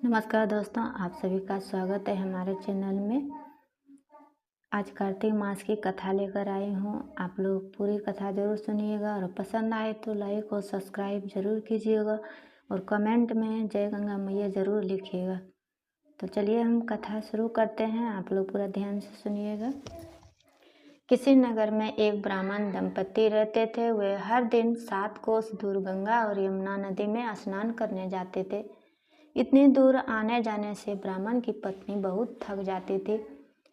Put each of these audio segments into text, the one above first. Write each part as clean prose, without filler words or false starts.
नमस्कार दोस्तों, आप सभी का स्वागत है हमारे चैनल में। आज कार्तिक मास की कथा लेकर आई हूँ। आप लोग पूरी कथा ज़रूर सुनिएगा और पसंद आए तो लाइक और सब्सक्राइब ज़रूर कीजिएगा और कमेंट में जय गंगा मैया ज़रूर लिखिएगा। तो चलिए हम कथा शुरू करते हैं, आप लोग पूरा ध्यान से सुनिएगा। किसी नगर में एक ब्राह्मण दंपति रहते थे। वे हर दिन 7 कोस दूर गंगा और यमुना नदी में स्नान करने जाते थे। इतनी दूर आने जाने से ब्राह्मण की पत्नी बहुत थक जाती थी।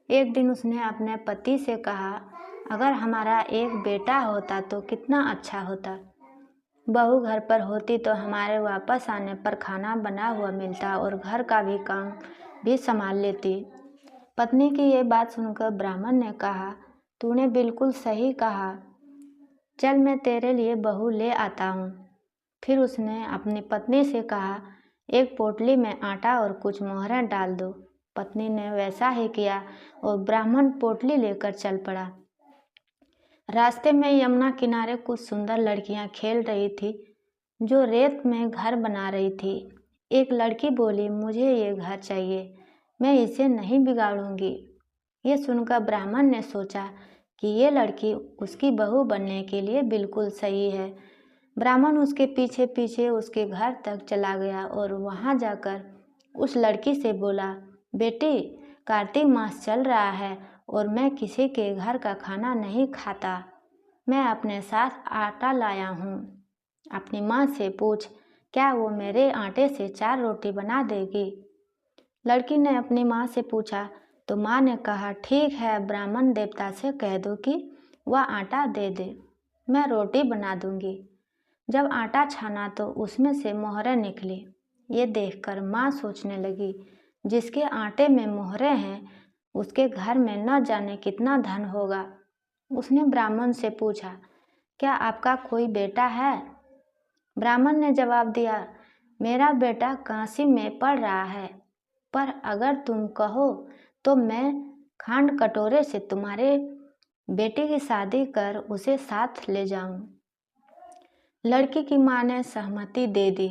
एक दिन उसने अपने पति से कहा, अगर हमारा एक बेटा होता तो कितना अच्छा होता। बहू घर पर होती तो हमारे वापस आने पर खाना बना हुआ मिलता और घर का भी काम भी संभाल लेती। पत्नी की ये बात सुनकर ब्राह्मण ने कहा, तूने बिल्कुल सही कहा, चल मैं तेरे लिए बहू ले आता हूँ। फिर उसने अपनी पत्नी से कहा, एक पोटली में आटा और कुछ मोहरें डाल दो। पत्नी ने वैसा ही किया और ब्राह्मण पोटली लेकर चल पड़ा। रास्ते में यमुना किनारे कुछ सुंदर लड़कियां खेल रही थी जो रेत में घर बना रही थी। एक लड़की बोली, मुझे ये घर चाहिए, मैं इसे नहीं बिगाड़ूंगी। ये सुनकर ब्राह्मण ने सोचा कि ये लड़की उसकी बहू बनने के लिए बिल्कुल सही है। ब्राह्मण उसके पीछे पीछे उसके घर तक चला गया और वहां जाकर उस लड़की से बोला, बेटी, कार्तिक मास चल रहा है और मैं किसी के घर का खाना नहीं खाता। मैं अपने साथ आटा लाया हूँ। अपनी माँ से पूछ, क्या वो मेरे आटे से 4 रोटी बना देगी। लड़की ने अपनी माँ से पूछा तो माँ ने कहा, ठीक है, ब्राह्मण देवता से कह दो कि वह आटा दे दे, मैं रोटी बना दूंगी। जब आटा छाना तो उसमें से मोहरें निकली। ये देखकर माँ सोचने लगी, जिसके आटे में मोहरें हैं उसके घर में न जाने कितना धन होगा। उसने ब्राह्मण से पूछा, क्या आपका कोई बेटा है? ब्राह्मण ने जवाब दिया, मेरा बेटा काशी में पढ़ रहा है, पर अगर तुम कहो तो मैं खांड कटोरे से तुम्हारे बेटे की शादी कर उसे साथ ले जाऊं। लड़की की माँ ने सहमति दे दी।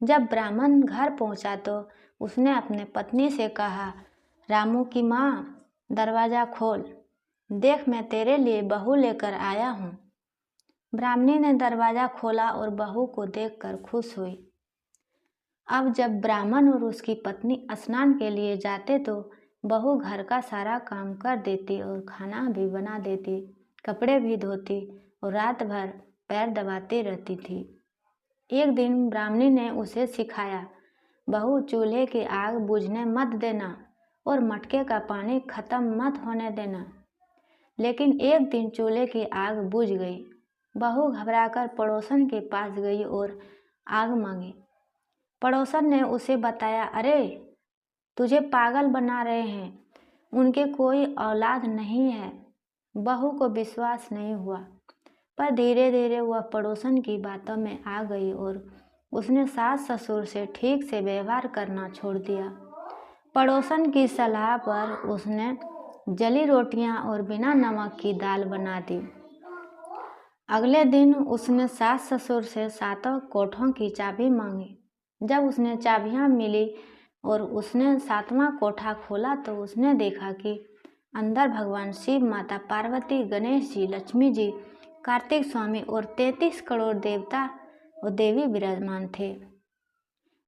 जब ब्राह्मण घर पहुंचा तो उसने अपने पत्नी से कहा, रामू की माँ, दरवाज़ा खोल, देख मैं तेरे लिए बहू लेकर आया हूँ। ब्राह्मणी ने दरवाज़ा खोला और बहू को देखकर खुश हुई। अब जब ब्राह्मण और उसकी पत्नी स्नान के लिए जाते तो बहू घर का सारा काम कर देती और खाना भी बना देती, कपड़े भी धोती और रात भर पैर दबाती रहती थी। एक दिन ब्राह्मणी ने उसे सिखाया, बहू, चूल्हे की आग बुझने मत देना और मटके का पानी खत्म मत होने देना। लेकिन एक दिन चूल्हे की आग बुझ गई। बहू घबराकर पड़ोसन के पास गई और आग मांगी। पड़ोसन ने उसे बताया, अरे तुझे पागल बना रहे हैं, उनके कोई औलाद नहीं है। बहू को विश्वास नहीं हुआ, पर धीरे धीरे वह पड़ोसन की बातों में आ गई और उसने सास ससुर से ठीक से व्यवहार करना छोड़ दिया। पड़ोसन की सलाह पर उसने जली रोटियां और बिना नमक की दाल बना दी। अगले दिन उसने सास ससुर से 7 कोठों की चाबी मांगी। जब उसने चाबियां मिली और उसने 7वां कोठा खोला तो उसने देखा कि अंदर भगवान शिव, माता पार्वती, गणेश जी, लक्ष्मी जी, कार्तिक स्वामी और 33 करोड़ देवता और देवी विराजमान थे।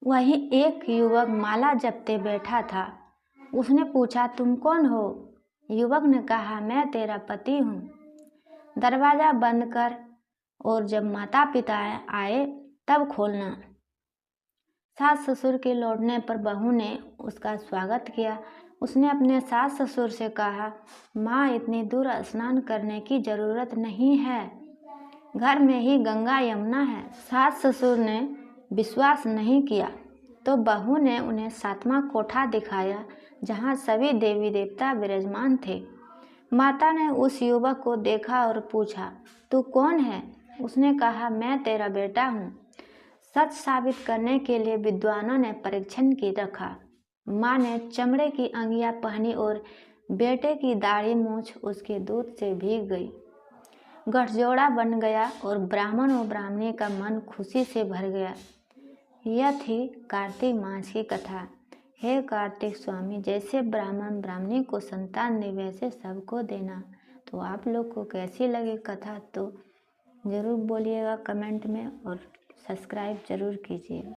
वहीं एक युवक माला जपते बैठा था। उसने पूछा, तुम कौन हो? युवक ने कहा, मैं तेरा पति हूँ। दरवाज़ा बंद कर और जब माता पिता आए तब खोलना। सास ससुर के लौटने पर बहू ने उसका स्वागत किया। उसने अपने सास ससुर से कहा, माँ, इतनी दूर स्नान करने की ज़रूरत नहीं है, घर में ही गंगा यमुना है। सास ससुर ने विश्वास नहीं किया तो बहू ने उन्हें 7वां कोठा दिखाया जहाँ सभी देवी देवता विराजमान थे। माता ने उस युवक को देखा और पूछा, तू कौन है? उसने कहा, मैं तेरा बेटा हूँ। सच साबित करने के लिए विद्वानों ने परीक्षण की रखा। माँ ने चमड़े की अंगियाँ पहनी और बेटे की दाढ़ी मूछ उसके दूध से भीग गई। गठजोड़ा बन गया और ब्राह्मण और ब्राह्मणी का मन खुशी से भर गया। यह थी कार्तिक मास की कथा। हे कार्तिक स्वामी, जैसे ब्राह्मण ब्राह्मणी को संतान दे वैसे सबको देना। तो आप लोग को कैसी लगी कथा तो ज़रूर बोलिएगा कमेंट में और सब्सक्राइब ज़रूर कीजिएगा।